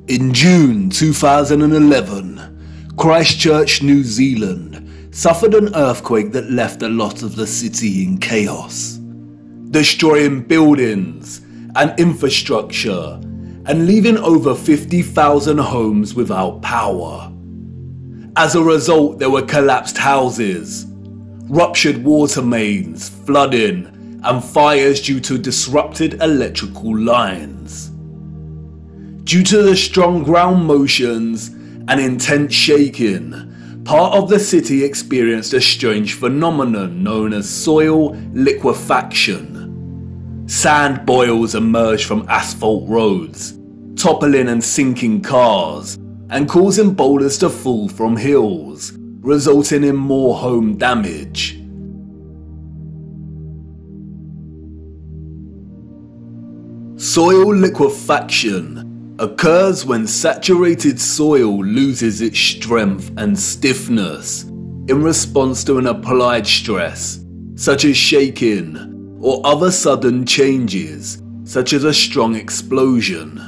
In June 2011, Christchurch, New Zealand suffered an earthquake that left a lot of the city in chaos, destroying buildings and infrastructure and leaving over 50,000 homes without power. As a result, there were collapsed houses, ruptured water mains, flooding, and fires due to disrupted electrical lines. Due to the strong ground motions and intense shaking, part of the city experienced a strange phenomenon known as soil liquefaction. Sand boils emerged from asphalt roads, toppling and sinking cars, and causing boulders to fall from hills, resulting in more home damage. Soil liquefaction occurs when saturated soil loses its strength and stiffness in response to an applied stress, such as shaking or other sudden changes, such as a strong explosion.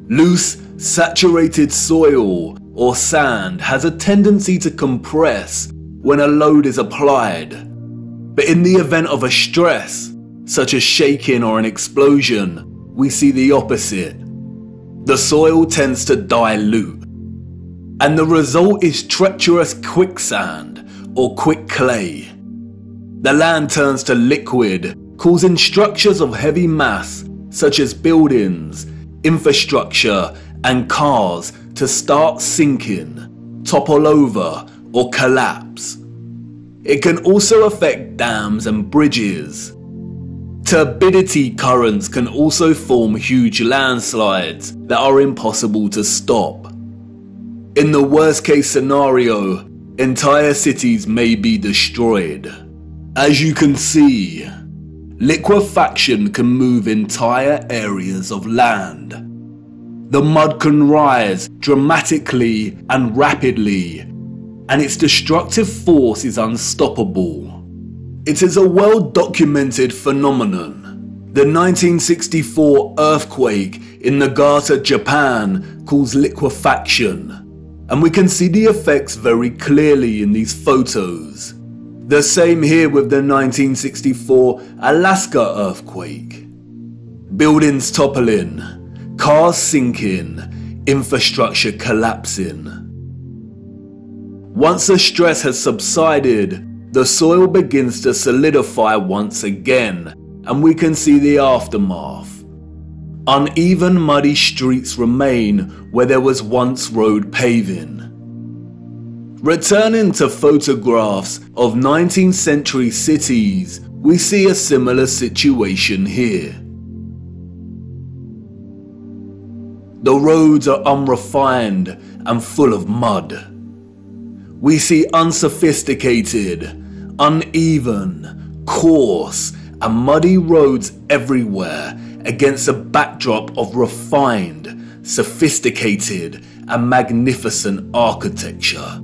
Loose, saturated soil or sand has a tendency to compress when a load is applied, but in the event of a stress, such as shaking or an explosion, we see the opposite. The soil tends to dilute, and the result is treacherous quicksand or quick clay. The land turns to liquid, causing structures of heavy mass, such as buildings, infrastructure, and cars to start sinking, topple over, or collapse. It can also affect dams and bridges. Turbidity currents can also form huge landslides that are impossible to stop. In the worst case scenario, entire cities may be destroyed. As you can see, liquefaction can move entire areas of land. The mud can rise dramatically and rapidly, and its destructive force is unstoppable. It is a well-documented phenomenon. The 1964 earthquake in Nagata, Japan caused liquefaction, and we can see the effects very clearly in these photos. The same here with the 1964 Alaska earthquake. Buildings toppling, cars sinking, infrastructure collapsing. Once the stress has subsided, the soil begins to solidify once again, and we can see the aftermath. Uneven, muddy streets remain where there was once road paving. Returning to photographs of 19th century cities, we see a similar situation here. The roads are unrefined and full of mud. We see unsophisticated, uneven, coarse, and muddy roads everywhere against a backdrop of refined, sophisticated, and magnificent architecture.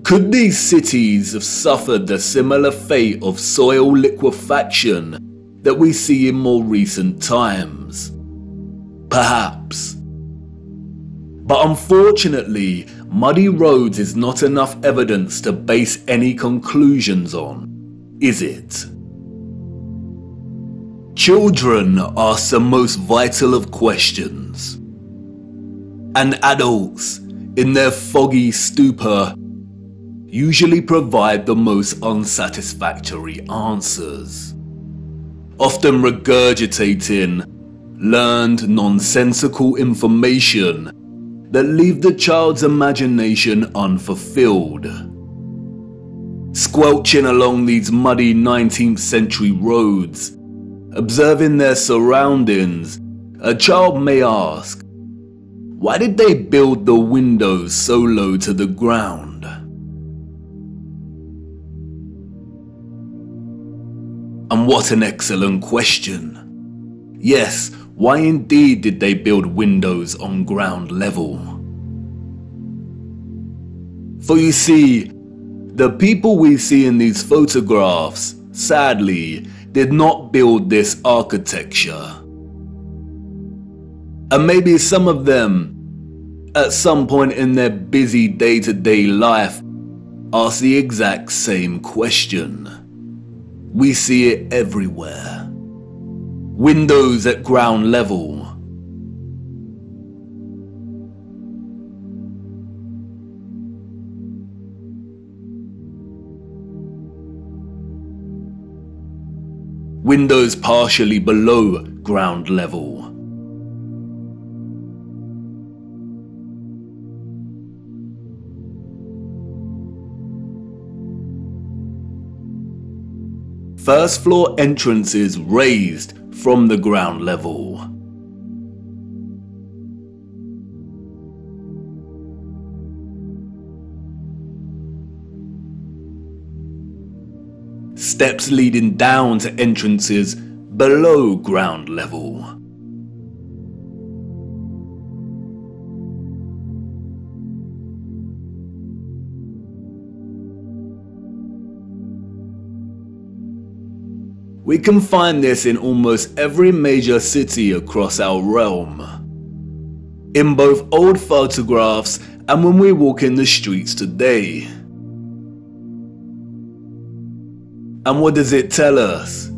Could these cities have suffered the similar fate of soil liquefaction that we see in more recent times? Perhaps. But unfortunately, muddy roads is not enough evidence to base any conclusions on, is it? Children ask the most vital of questions, and adults, in their foggy stupor, usually provide the most unsatisfactory answers, often regurgitating learned nonsensical information that leave the child's imagination unfulfilled. Squelching along these muddy 19th century roads, observing their surroundings, a child may ask, why did they build the windows so low to the ground? And what an excellent question. Yes, why indeed did they build windows on ground level? For you see, the people we see in these photographs, sadly, did not build this architecture. And maybe some of them, at some point in their busy day-to-day life, ask the exact same question. We see it everywhere. Windows at ground level. Windows partially below ground level. First floor entrances raised from the ground level. Steps leading down to entrances below ground level. We can find this in almost every major city across our realm. In both old photographs and when we walk in the streets today. And what does it tell us?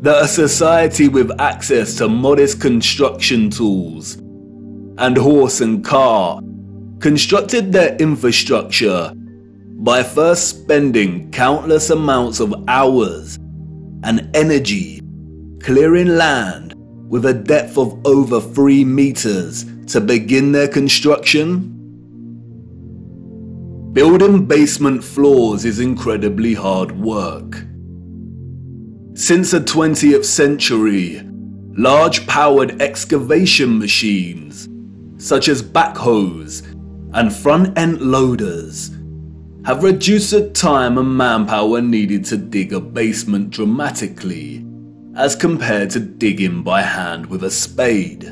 That a society with access to modest construction tools and horse and car constructed their infrastructure by first spending countless amounts of hours and energy clearing land with a depth of over 3 meters to begin their construction. Building basement floors is incredibly hard work. Since the 20th century, large powered excavation machines, such as backhoes and front-end loaders, have reduced the time and manpower needed to dig a basement dramatically, as compared to digging by hand with a spade.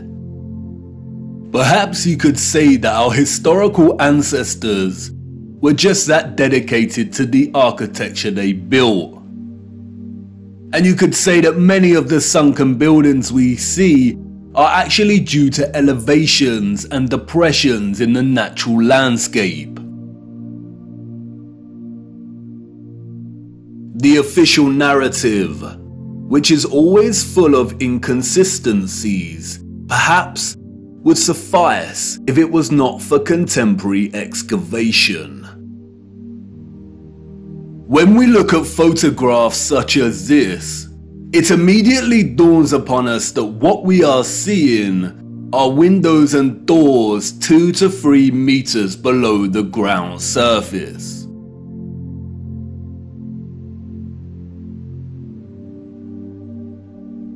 Perhaps you could say that our historical ancestors were just that dedicated to the architecture they built. And you could say that many of the sunken buildings we see are actually due to elevations and depressions in the natural landscape. The official narrative, which is always full of inconsistencies, perhaps would suffice if it was not for contemporary excavation. When we look at photographs such as this, it immediately dawns upon us that what we are seeing are windows and doors 2 to 3 meters below the ground surface.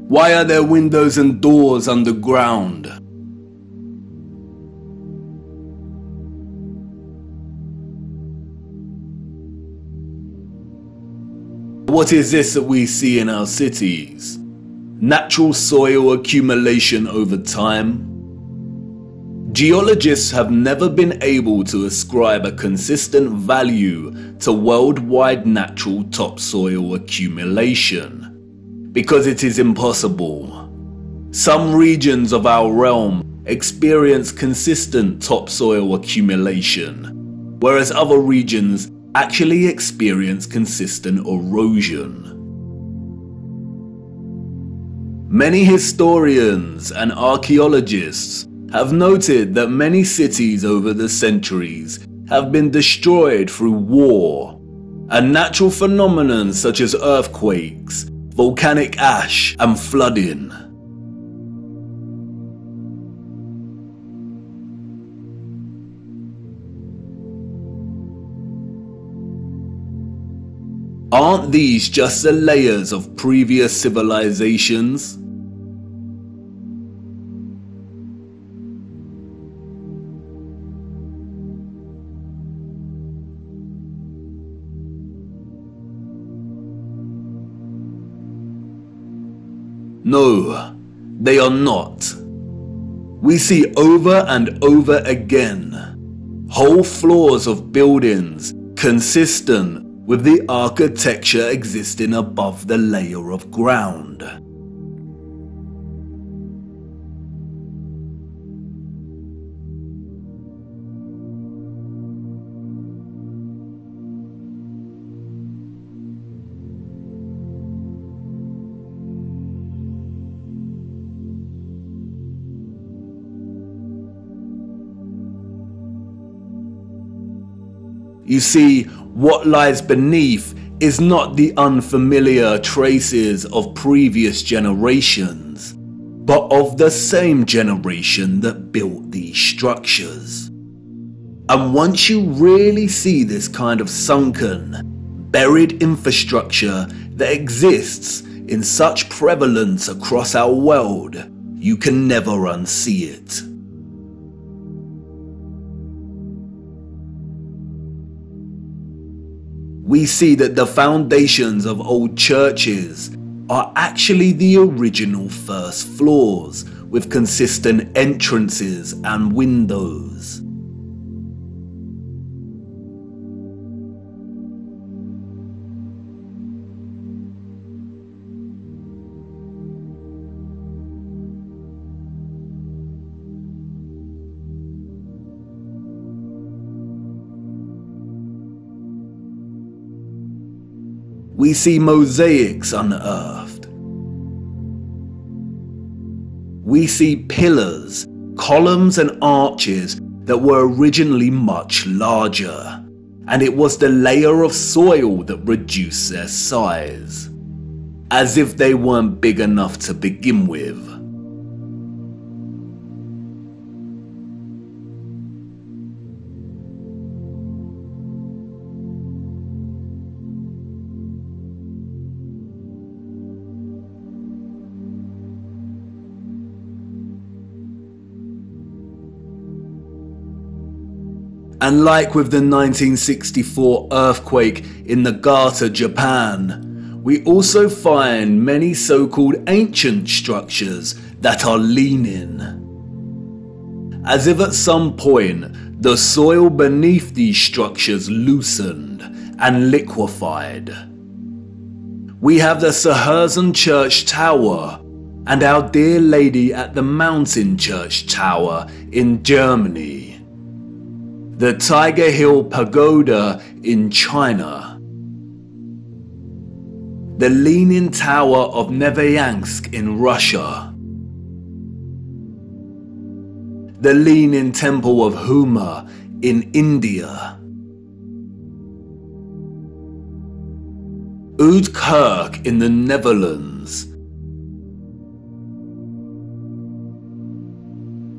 Why are there windows and doors underground? What is this that we see in our cities? Natural soil accumulation over time? Geologists have never been able to ascribe a consistent value to worldwide natural topsoil accumulation, because it is impossible. Some regions of our realm experience consistent topsoil accumulation, whereas other regions actually experience consistent erosion. Many historians and archaeologists have noted that many cities over the centuries have been destroyed through war, and natural phenomena such as earthquakes, volcanic ash, and flooding. Aren't these just the layers of previous civilizations? No, they are not. We see over and over again whole floors of buildings consistent with the architecture existing above the layer of ground. You see, what lies beneath is not the unfamiliar traces of previous generations, but of the same generation that built these structures. And once you really see this kind of sunken, buried infrastructure that exists in such prevalence across our world, you can never unsee it. We see that the foundations of old churches are actually the original first floors, with consistent entrances and windows. We see mosaics unearthed. We see pillars, columns and arches that were originally much larger, and it was the layer of soil that reduced their size, as if they weren't big enough to begin with. And like with the 1964 earthquake in Nagata, Japan, we also find many so-called ancient structures that are leaning, as if at some point the soil beneath these structures loosened and liquefied. We have the Sahersen Church Tower and Our Dear Lady at the Mountain Church Tower in Germany, the Tiger Hill Pagoda in China, the Leaning Tower of Nevyansk in Russia, the Leaning Temple of Huma in India, Oud in the Netherlands,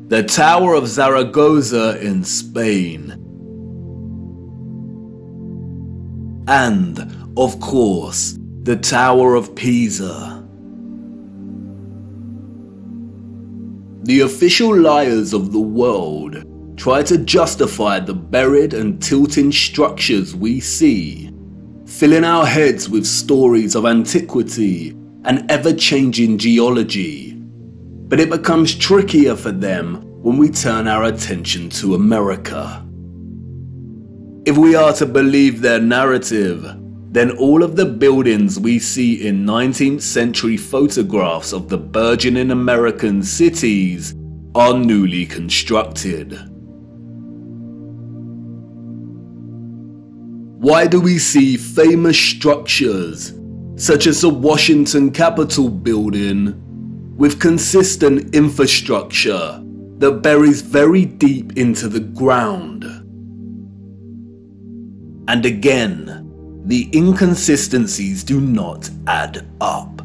the Tower of Zaragoza in Spain, and, of course, the Tower of Pisa. The official liars of the world try to justify the buried and tilting structures we see, filling our heads with stories of antiquity and ever-changing geology. But it becomes trickier for them when we turn our attention to America. If we are to believe their narrative, then all of the buildings we see in 19th century photographs of the burgeoning American cities are newly constructed. Why do we see famous structures, such as the Washington Capitol building, with consistent infrastructure that buries very deep into the ground? And again, the inconsistencies do not add up.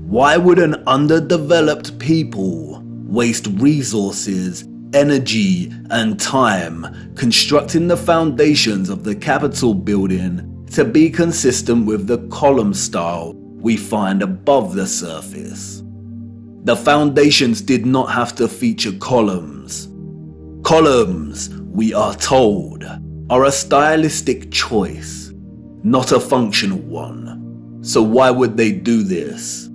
Why would an underdeveloped people waste resources, energy, and time constructing the foundations of the Capitol building to be consistent with the column style we find above the surface? The foundations did not have to feature columns. Columns, we are told, are a stylistic choice, not a functional one. So why would they do this?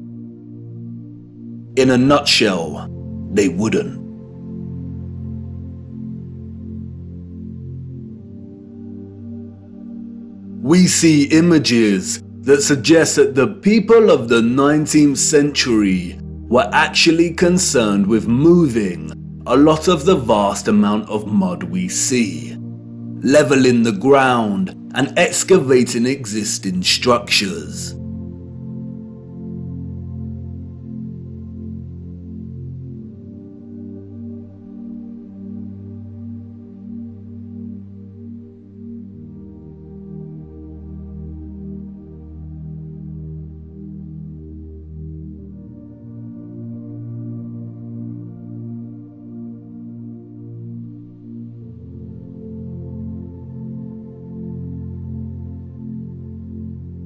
In a nutshell, they wouldn't. we see images that suggest that the people of the 19th century were actually concerned with moving a lot of the vast amount of mud we see, leveling the ground and excavating existing structures.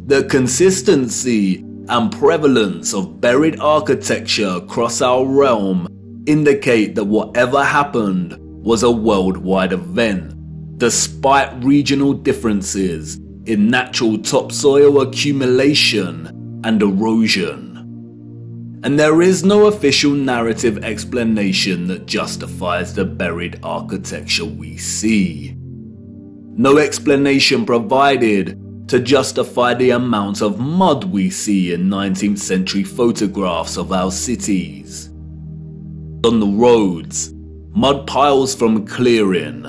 The consistency and prevalence of buried architecture across our realm indicate that whatever happened was a worldwide event, despite regional differences in natural topsoil accumulation and erosion. And there is no official narrative explanation that justifies the buried architecture we see. No explanation provided to justify the amount of mud we see in 19th century photographs of our cities. On the roads, mud piles from clearing,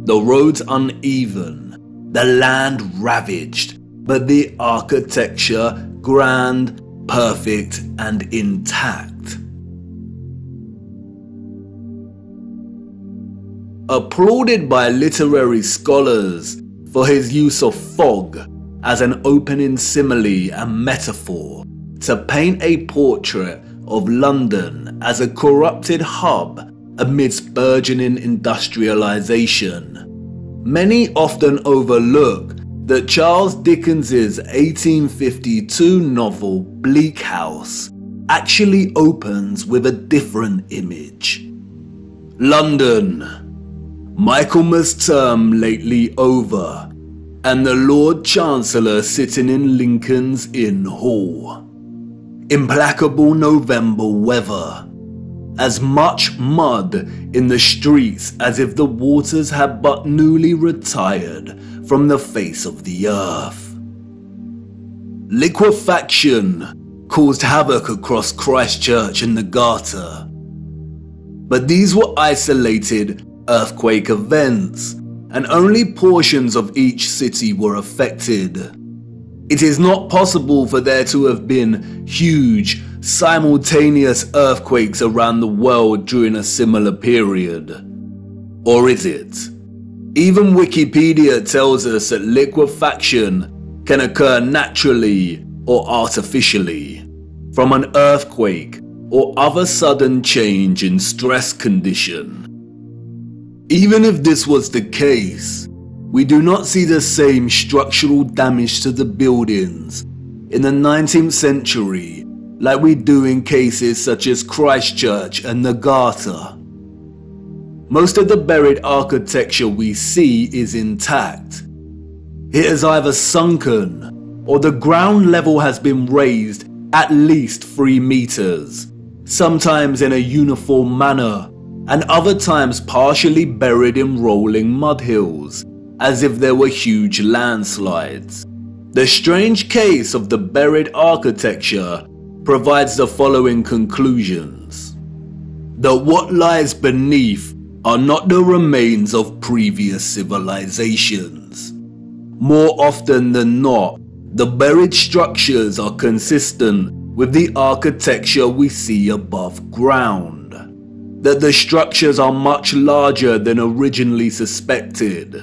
the roads uneven, the land ravaged, but the architecture grand, perfect and intact. Applauded by literary scholars for his use of fog as an opening simile and metaphor to paint a portrait of London as a corrupted hub amidst burgeoning industrialization, many often overlook that Charles Dickens's 1852 novel Bleak House actually opens with a different image. London, Michaelmas term lately over, and the Lord Chancellor sitting in Lincoln's Inn Hall. Implacable November weather. As much mud in the streets as if the waters had but newly retired from the face of the earth. Liquefaction caused havoc across Christchurch and the Garter. But these were isolated earthquake events, and only portions of each city were affected. It is not possible for there to have been huge, simultaneous earthquakes around the world during a similar period. Or is it? Even Wikipedia tells us that liquefaction can occur naturally or artificially, from an earthquake or other sudden change in stress condition. Even if this was the case, we do not see the same structural damage to the buildings in the 19th century like we do in cases such as Christchurch and the Garter. Most of the buried architecture we see is intact. It is either sunken or the ground level has been raised at least 3 meters, sometimes in a uniform manner, and other times partially buried in rolling mud hills, as if there were huge landslides. The strange case of the buried architecture provides the following conclusions: that what lies beneath are not the remains of previous civilizations. More often than not, the buried structures are consistent with the architecture we see above ground. That the structures are much larger than originally suspected,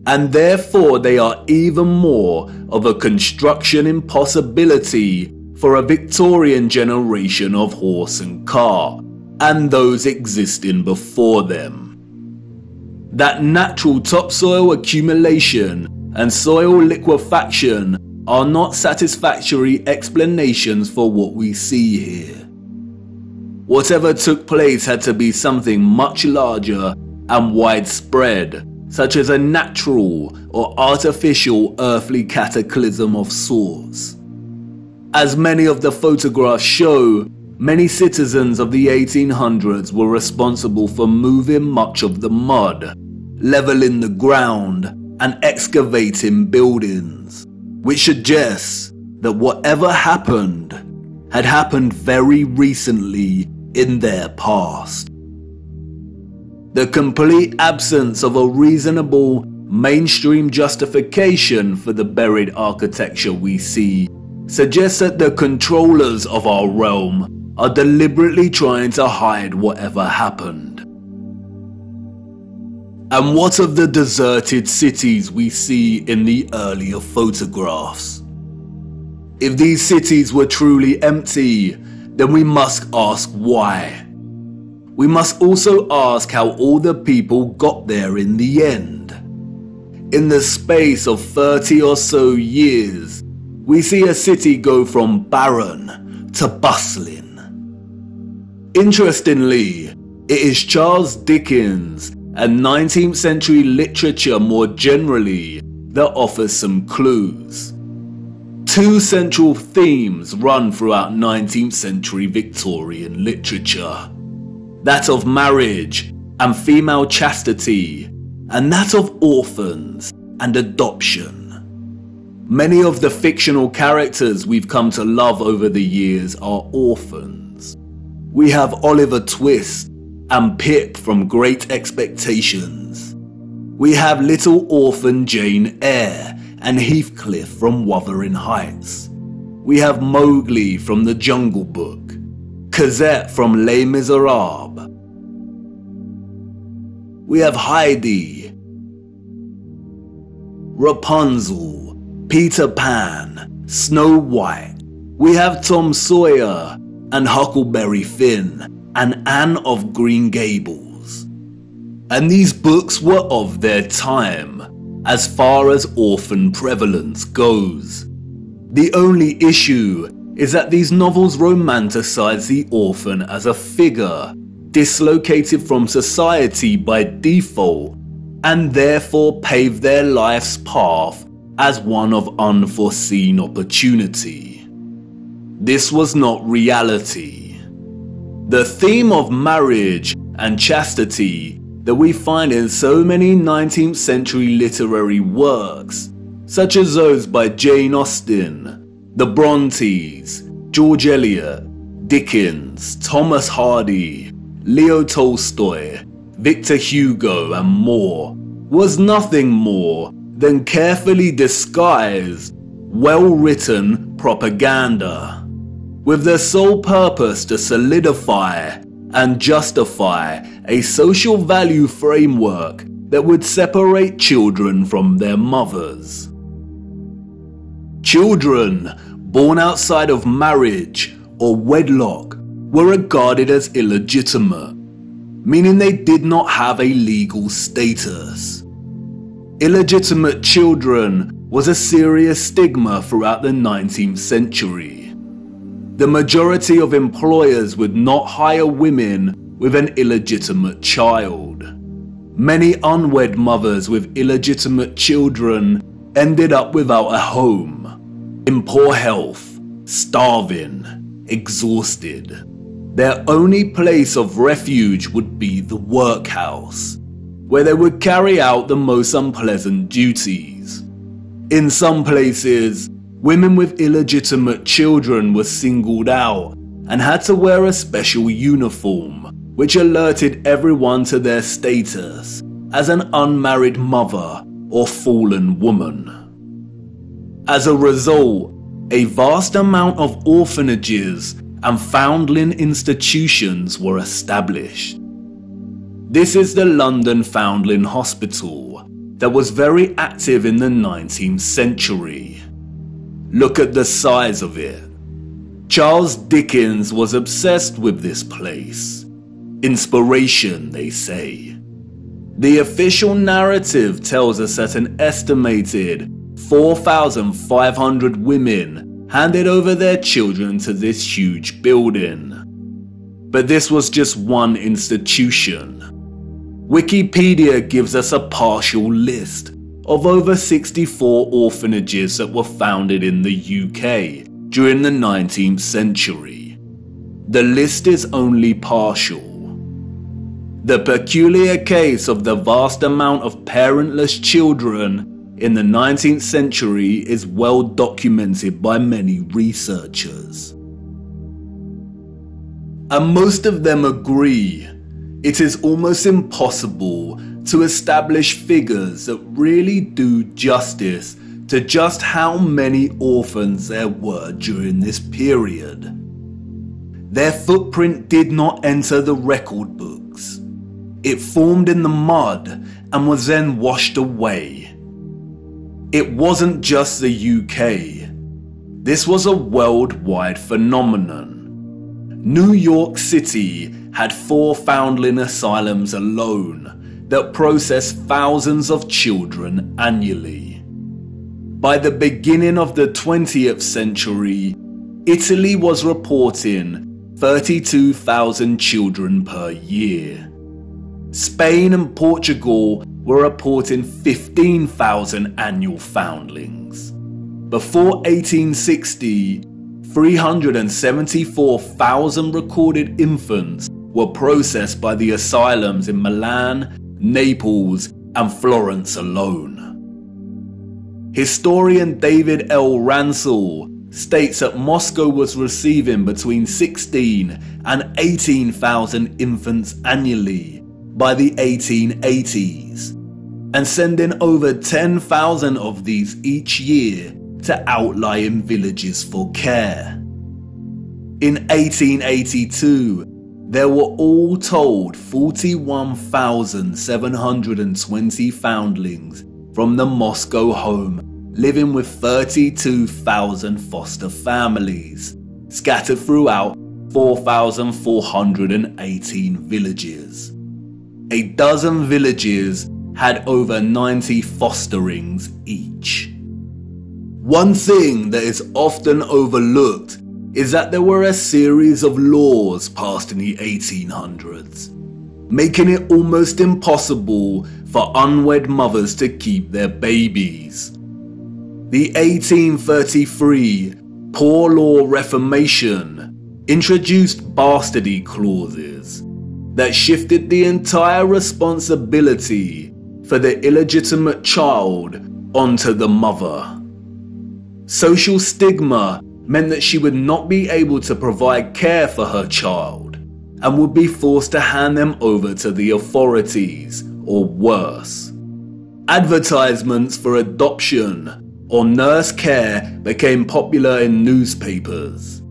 and therefore they are even more of a construction impossibility for a Victorian generation of horse and car, and those existing before them. That natural topsoil accumulation and soil liquefaction are not satisfactory explanations for what we see here. Whatever took place had to be something much larger and widespread, such as a natural or artificial earthly cataclysm of sorts. As many of the photographs show, many citizens of the 1800s were responsible for moving much of the mud, leveling the ground, and excavating buildings, which suggests that whatever happened had happened very recently in their past. The complete absence of a reasonable mainstream justification for the buried architecture we see suggests that the controllers of our realm are deliberately trying to hide whatever happened. And what of the deserted cities we see in the earlier photographs? If these cities were truly empty, then we must ask why. We must also ask how all the people got there in the end. In the space of 30 or so years, we see a city go from barren to bustling. Interestingly, it is Charles Dickens and 19th century literature more generally that offers some clues. Two central themes run throughout 19th century Victorian literature. That of marriage and female chastity, and that of orphans and adoption. Many of the fictional characters we've come to love over the years are orphans. We have Oliver Twist and Pip from Great Expectations. We have little orphan Jane Eyre and Heathcliff from Wuthering Heights. We have Mowgli from The Jungle Book, Cosette from Les Miserables. We have Heidi, Rapunzel, Peter Pan, Snow White. We have Tom Sawyer and Huckleberry Finn and Anne of Green Gables. And these books were of their time, as far as orphan prevalence goes. The only issue is that these novels romanticize the orphan as a figure dislocated from society by default, and therefore pave their life's path as one of unforeseen opportunity. This was not reality. The theme of marriage and chastity that we find in so many 19th century literary works, such as those by Jane Austen, the Brontes, George Eliot, Dickens, Thomas Hardy, Leo Tolstoy, Victor Hugo and more, was nothing more than carefully disguised, well-written propaganda, with the sole purpose to solidify and justify a social value framework that would separate children from their mothers. Children born outside of marriage or wedlock were regarded as illegitimate, meaning they did not have a legal status. Illegitimate children was a serious stigma throughout the 19th century. The majority of employers would not hire women with an illegitimate child. Many unwed mothers with illegitimate children ended up without a home, in poor health, starving, exhausted. Their only place of refuge would be the workhouse, where they would carry out the most unpleasant duties. In some places, women with illegitimate children were singled out and had to wear a special uniform, which alerted everyone to their status as an unmarried mother or fallen woman. As a result, a vast amount of orphanages and foundling institutions were established. This is the London Foundling Hospital that was very active in the 19th century. Look at the size of it. Charles Dickens was obsessed with this place. Inspiration, they say. The official narrative tells us that an estimated 4,500 women handed over their children to this huge building. But this was just one institution. Wikipedia gives us a partial list of over 64 orphanages that were founded in the UK during the 19th century. The list is only partial. The peculiar case of the vast amount of parentless children in the 19th century is well documented by many researchers. And most of them agree it is almost impossible to establish figures that really do justice to just how many orphans there were during this period. Their footprint did not enter the record books. It formed in the mud and was then washed away. It wasn't just the UK. This was a worldwide phenomenon. New York City had 4 foundling asylums alone that processed thousands of children annually. By the beginning of the 20th century, Italy was reporting 32,000 children per year. Spain and Portugal were reporting 15,000 annual foundlings. Before 1860, 374,000 recorded infants were processed by the asylums in Milan, Naples, and Florence alone. Historian David L. Ransell states that Moscow was receiving between 16 and 18,000 infants annually by the 1880s, and sending over 10,000 of these each year to outlying villages for care. In 1882, there were all told 41,720 foundlings from the Moscow home, living with 32,000 foster families, scattered throughout 4,418 villages. A dozen villages had over 90 fosterings each. One thing that is often overlooked is that there were a series of laws passed in the 1800s, making it almost impossible for unwed mothers to keep their babies. The 1833 Poor Law Reformation introduced bastardy clauses that shifted the entire responsibility for the illegitimate child onto the mother. Social stigma meant that she would not be able to provide care for her child and would be forced to hand them over to the authorities, or worse. Advertisements for adoption or nurse care became popular in newspapers.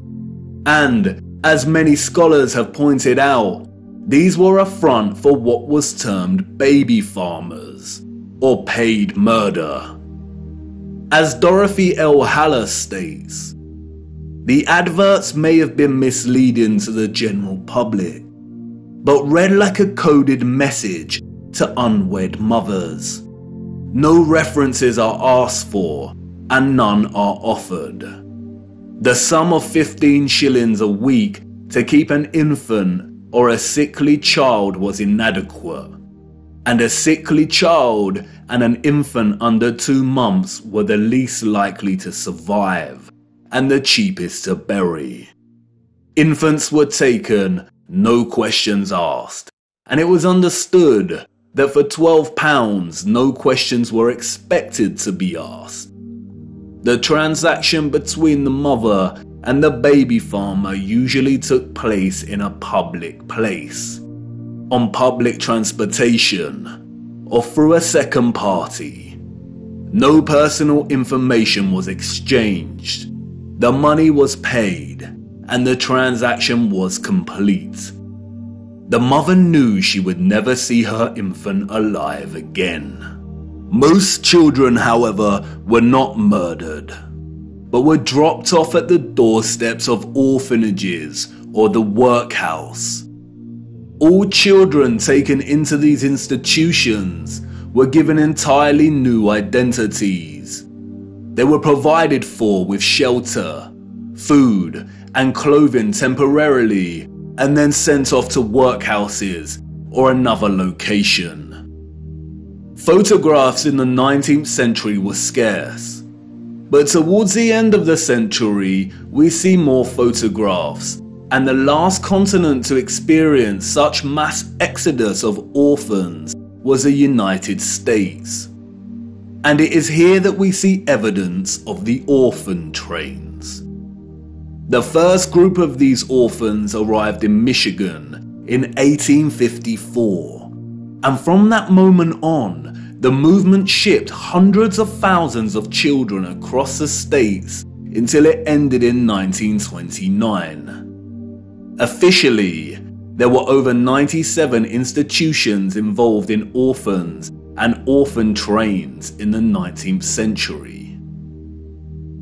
And, as many scholars have pointed out, these were a front for what was termed baby farmers, or paid murder. As Dorothy L. Haller states, the adverts may have been misleading to the general public, but read like a coded message to unwed mothers. No references are asked for, and none are offered. The sum of 15 shillings a week to keep an infant or a sickly child was inadequate, and a sickly child and an infant under 2 months were the least likely to survive, and the cheapest to bury. Infants were taken, no questions asked, and it was understood that for £12 no questions were expected to be asked. The transaction between the mother and the baby farmer usually took place in a public place, on public transportation, or through a second party. No personal information was exchanged. The money was paid, and the transaction was complete. The mother knew she would never see her infant alive again. Most children, however, were not murdered, but were dropped off at the doorsteps of orphanages or the workhouse. All children taken into these institutions were given entirely new identities. They were provided for with shelter, food, and clothing temporarily, and then sent off to workhouses or another location. Photographs in the 19th century were scarce, but towards the end of the century we see more photographs and the last continent to experience such mass exodus of orphans was the United States. And it is here that we see evidence of the orphan trains. The first group of these orphans arrived in Michigan in 1854, and from that moment on, the movement shipped hundreds of thousands of children across the states until it ended in 1929. Officially, there were over 97 institutions involved in orphans and orphan trains in the 19th century.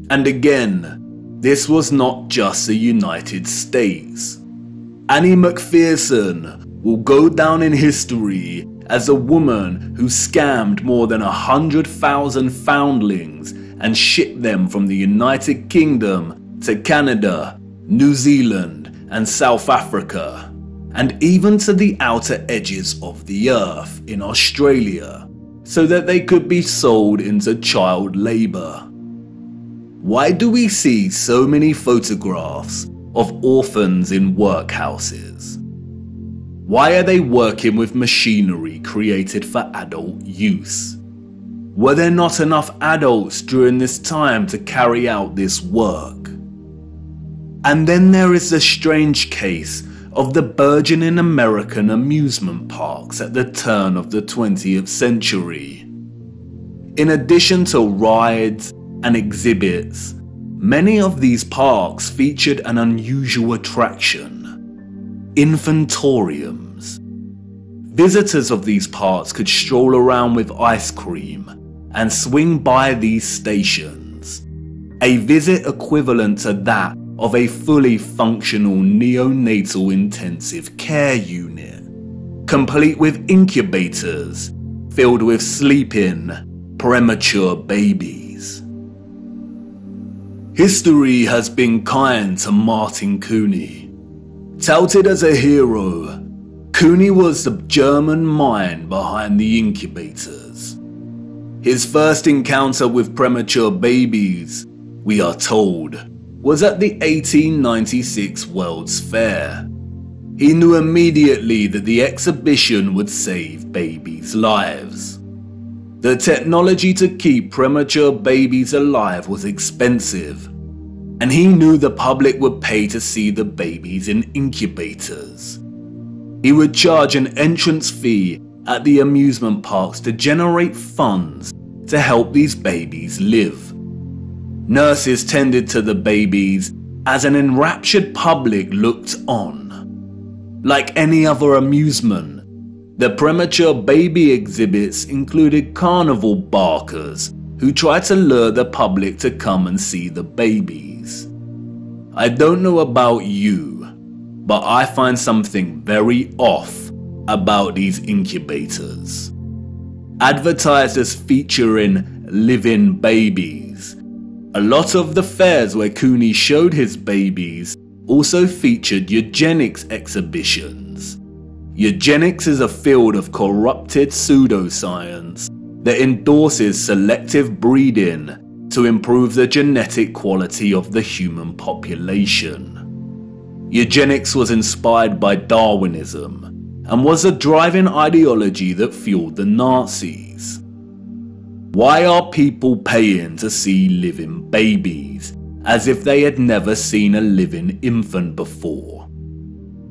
And again, this was not just the United States. Annie McPherson will go down in history as a woman who scammed more than 100,000 foundlings and shipped them from the United Kingdom to Canada, New Zealand, and South Africa, and even to the outer edges of the earth in Australia, so that they could be sold into child labour. Why do we see so many photographs of orphans in workhouses? Why are they working with machinery created for adult use? Were there not enough adults during this time to carry out this work? And then there is the strange case of the burgeoning American amusement parks at the turn of the 20th century. In addition to rides and exhibits, many of these parks featured an unusual attraction: infantoriums. Visitors of these parks could stroll around with ice cream and swing by these stations, a visit equivalent to that of a fully functional neonatal intensive care unit, complete with incubators filled with sleeping, premature babies. History has been kind to Martin Cooney. Touted as a hero, Cooney was the German mind behind the incubators. His first encounter with premature babies, we are told, was at the 1896 World's Fair. He knew immediately that the exhibition would save babies' lives. The technology to keep premature babies alive was expensive, and he knew the public would pay to see the babies in incubators. He would charge an entrance fee at the amusement parks to generate funds to help these babies live. Nurses tended to the babies as an enraptured public looked on. Like any other amusement, the premature baby exhibits included carnival barkers who tried to lure the public to come and see the babies. I don't know about you, but I find something very off about these incubators. Advertised as featuring living babies, a lot of the fairs where Cooney showed his babies also featured eugenics exhibitions. Eugenics is a field of corrupted pseudoscience that endorses selective breeding to improve the genetic quality of the human population. Eugenics was inspired by Darwinism and was a driving ideology that fueled the Nazis. Why are people paying to see living babies, as if they had never seen a living infant before?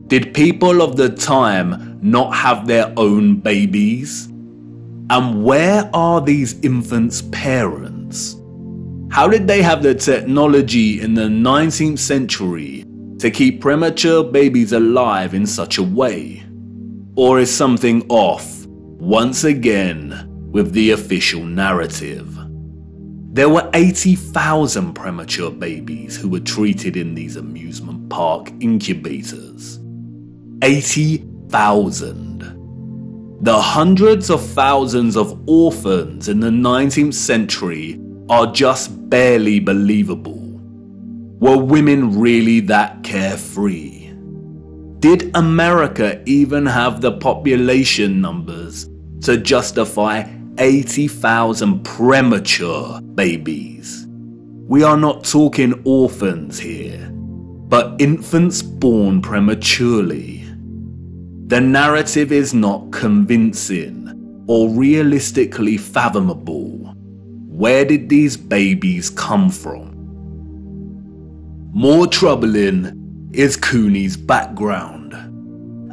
Did people of the time not have their own babies? And where are these infants' parents? How did they have the technology in the 19th century to keep premature babies alive in such a way? Or is something off, once again, with the official narrative? There were 80,000 premature babies who were treated in these amusement park incubators. 80,000. The hundreds of thousands of orphans in the 19th century are just barely believable. Were women really that carefree? Did America even have the population numbers to justify 80,000 premature babies? We are not talking orphans here. but infants born prematurely. The narrative is not convincing or realistically fathomable. Where did these babies come from? More troubling is Cooney's background.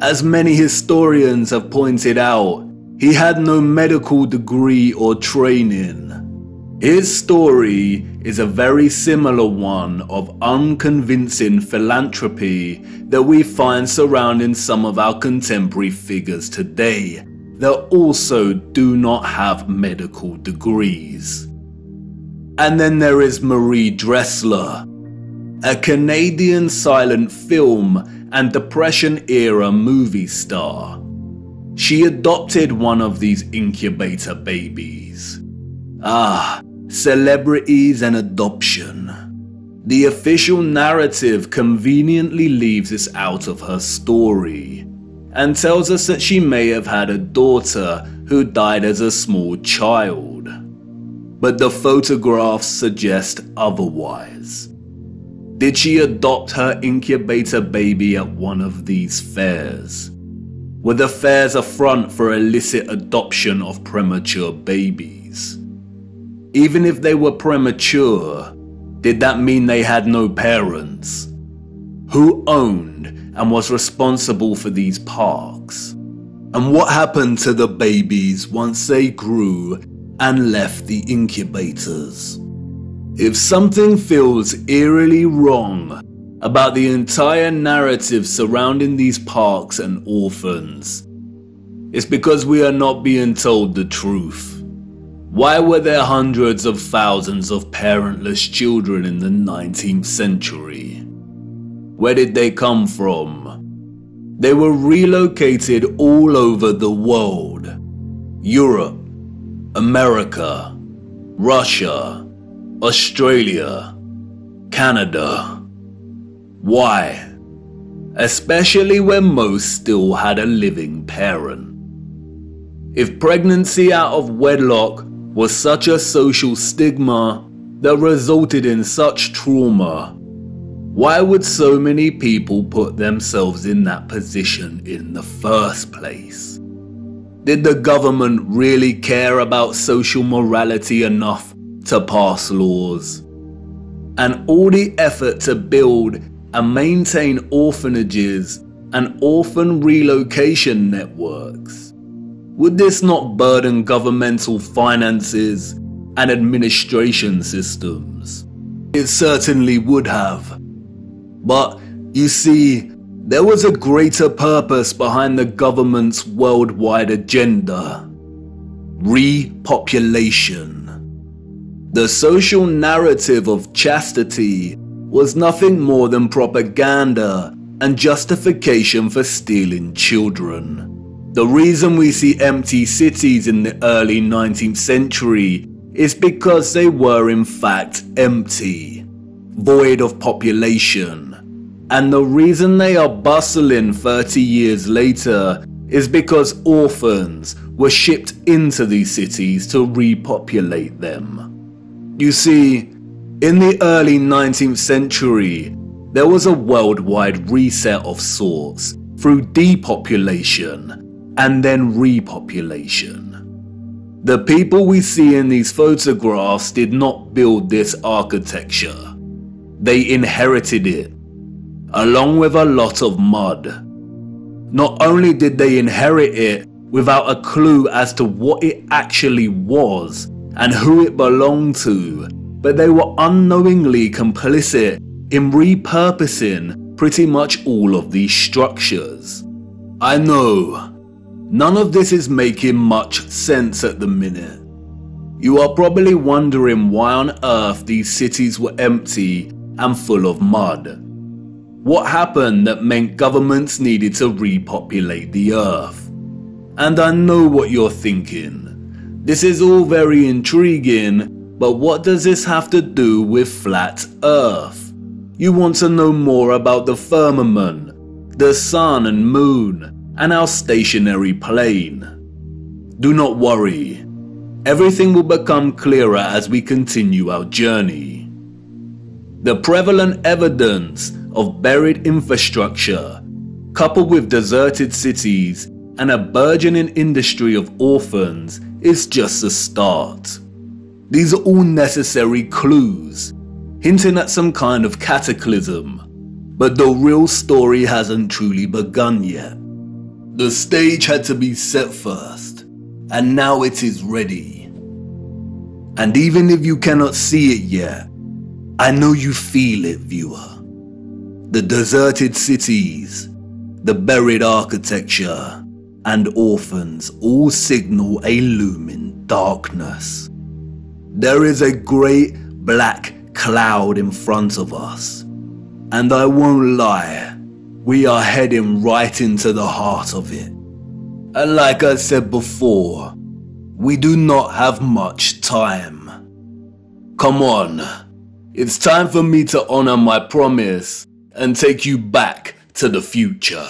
As many historians have pointed out, he had no medical degree or training. His story is a very similar one of unconvincing philanthropy that we find surrounding some of our contemporary figures today that also do not have medical degrees. And then there is Marie Dressler, a Canadian silent film and Depression-era movie star. She adopted one of these incubator babies. Celebrities and adoption. The official narrative conveniently leaves this out of her story and tells us that she may have had a daughter who died as a small child. But the photographs suggest otherwise. Did she adopt her incubator baby at one of these fairs? Were the fairs a front for illicit adoption of premature babies? Even if they were premature, did that mean they had no parents? Who owned and was responsible for these parks? And what happened to the babies once they grew and left the incubators? If something feels eerily wrong about the entire narrative surrounding these parks and orphans, it's because we are not being told the truth. Why were there hundreds of thousands of parentless children in the 19th century? Where did they come from? They were relocated all over the world. Europe, America, Russia, Australia, Canada. Why? Especially when most still had a living parent. If pregnancy out of wedlock was such a social stigma that resulted in such trauma, why would so many people put themselves in that position in the first place? Did the government really care about social morality enough to pass laws? And all the effort to build and maintain orphanages and orphan relocation networks, would this not burden governmental finances and administration systems? It certainly would have. But you see, there was a greater purpose behind the government's worldwide agenda: repopulation. The social narrative of chastity was nothing more than propaganda and justification for stealing children. The reason we see empty cities in the early 19th century is because they were in fact empty, void of population. And the reason they are bustling 30 years later is because orphans were shipped into these cities to repopulate them. You see, in the early 19th century, there was a worldwide reset of sorts through depopulation and then repopulation. The people we see in these photographs did not build this architecture. They inherited it, along with a lot of mud. Not only did they inherit it without a clue as to what it actually was and who it belonged to, but they were unknowingly complicit in repurposing pretty much all of these structures. I know, none of this is making much sense at the minute. You are probably wondering why on earth these cities were empty and full of mud. What happened that meant governments needed to repopulate the earth? And I know what you're thinking. This is all very intriguing, but what does this have to do with flat earth? You want to know more about the firmament, the sun and moon, and our stationary plane. Do not worry. Everything will become clearer as we continue our journey. The prevalent evidence of buried infrastructure, coupled with deserted cities and a burgeoning industry of orphans, is just a start. These are all necessary clues, hinting at some kind of cataclysm, but the real story hasn't truly begun yet. The stage had to be set first, and now it is ready. And even if you cannot see it yet, I know you feel it, viewer. The deserted cities, the buried architecture, and orphans all signal a looming darkness. There is a great black cloud in front of us, and I won't lie, we are heading right into the heart of it. And like I said before, we do not have much time. Come on, it's time for me to honor my promise and take you back to the future.